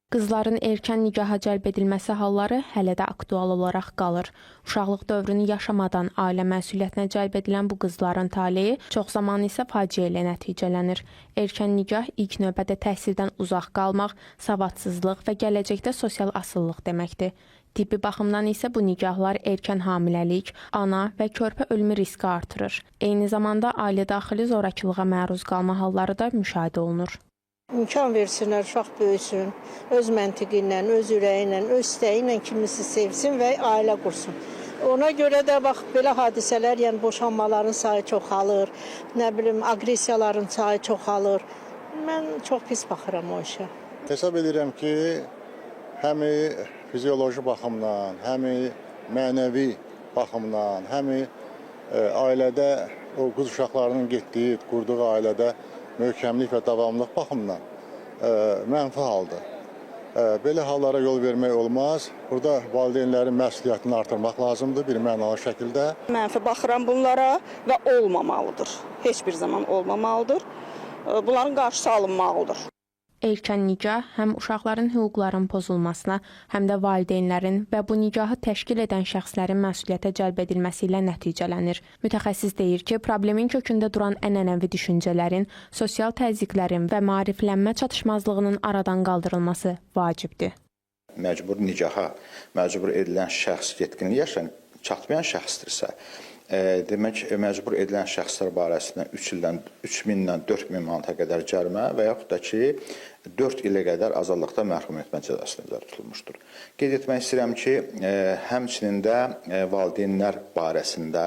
Qızların erkən nigaha cəlb edilməsi halları hələ də aktual olaraq qalır. Uşaqlıq dövrünü yaşamadan ailə məsuliyyətinə cəlb edilən bu qızların taleyi çox zaman isə faciə ilə nəticələnir. Erkən nigah ilk növbədə təhsildən uzaq qalmaq, savadsızlıq və gələcəkdə sosial asıllıq deməkdir. Tibbi baxımdan isə bu nigahlar erkən hamiləlik, ana və körpə ölümü riski artırır. Eyni zamanda ailə daxili zorakılığa məruz qalma halları da müşahidə olunur. İmkan versinlər, uşaq böyüsün, öz məntiqi ilə, öz ürəyi ilə, öz istəyi ilə kimisi sevsin və ailə qursun. Ona görə də bax, belə hadisələr, yəni boşanmaların sayı çoxalır, nə bilim, aqressiyaların sayı çoxalır. Mən çox pis baxıram o işə. Hesab edirəm ki, həm fizioloji baxımdan, həm mənəvi baxımdan, həm ailədə o qız uşaqlarının getdiyi, qurduğu ailədə möhkəmlik və davamlılıq baxımından mənfi haldır. Belə hallara yol vermək olmaz. Burada valideynlərin məsuliyyətini artırmaq lazımdır bir mənalı şəkildə. Mənfi baxıram bunlara və olmamalıdır. Heç bir zaman olmamalıdır. Bunların qarşısı alınmalıdır. Erkən nigah həm uşaqların hüquqlarının pozulmasına, həm də valideynlərin və bu nigahı təşkil edən şəxslərin məsuliyyətə cəlb edilməsi ilə nəticələnir. Mütəxəssis deyir ki, problemin kökündə duran ənənəvi düşüncələrin, sosial təzyiqlərin və maariflənmə çatışmazlığının aradan qaldırılması vacibdir. Məcbur nigaha məcbur edilən şəxs yetkin yaşa çatmayan şəxsdirsə, demək, məcbur edilən şəxslər barəsində 3000-dən 4000 manata qədər cərimə və yaxud da ki, 4 ilə qədər azadlıqda məhrum etmə cəzası nəzərdə tutulmuşdur. Qeyd etmək istəyirəm ki, həmçinin də valideynlər barəsində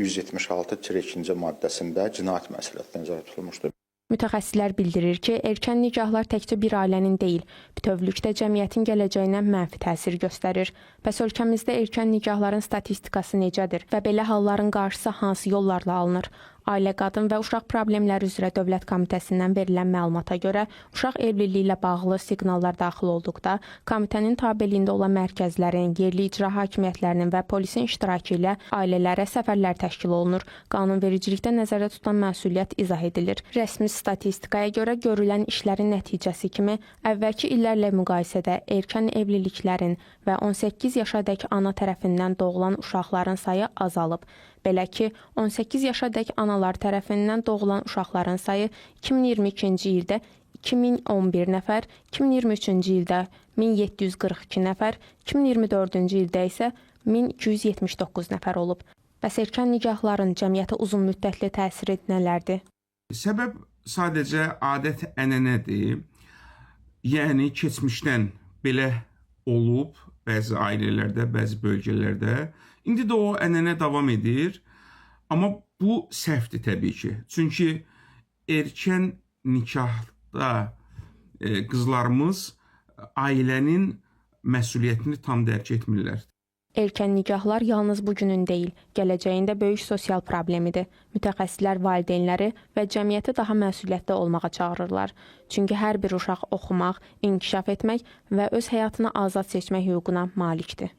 176-2-ci maddəsində cinayət məsuliyyəti nəzərdə tutulmuşdur. Mütəxəssislər bildirir ki, erkən nigahlar təkcə bir ailənin deyil, bütövlükdə cəmiyyətin gələcəyinə mənfi təsir göstərir. Bəs ölkəmizdə erkən nigahların statistikası necədir və belə halların qarşısı hansı yollarla alınır? Ailə, Qadın və Uşaq Problemləri üzrə Dövlət Komitəsindən verilən məlumata görə, uşaq evliliyi ilə bağlı siqnallar daxil olduqda, komitənin tabeliyində olan mərkəzlərin, yerli icra hakimiyyətlərinin və polisin iştirakı ilə ailələrə səfərlər təşkil olunur. Qanunvericilikdə nəzərdə tutulan məsuliyyət izah edilir. Rəsmi statistikaya görə görülən işlərin nəticəsi kimi, əvvəlki illərlə müqayisədə erkən evliliklərin və 18 yaşadək ana tərəfindən doğulan uşaqların sayı azalıb. Belə ki, 18 yaşadək analar tərəfindən doğulan uşaqların sayı 2022-ci ildə 2011 nəfər, 2023-cü ildə 1742 nəfər, 2024-cü ildə isə 1279 nəfər olub. Bəs erkən nigahların cəmiyyətə uzun müddətli təsiri nələrdir? Səbəb sadəcə adət-ənənədir. Yəni, keçmişdən belə olub bəzi ailələrdə, bəzi bölgələrdə. İndi də o ənənə davam edir. Amma bu səhvdir təbii ki. Çünki erkən nikahda qızlarımız ailənin məsuliyyətini tam dərk etmirlər. Erkən nigahlar yalnız bugünün deyil, gələcəyində böyük sosial problemidir. Mütəxəssislər valideynləri və cəmiyyəti daha məsuliyyətli olmağa çağırırlar. Çünki hər bir uşaq oxumaq, inkişaf etmək və öz həyatını azad seçmək hüququna malikdir.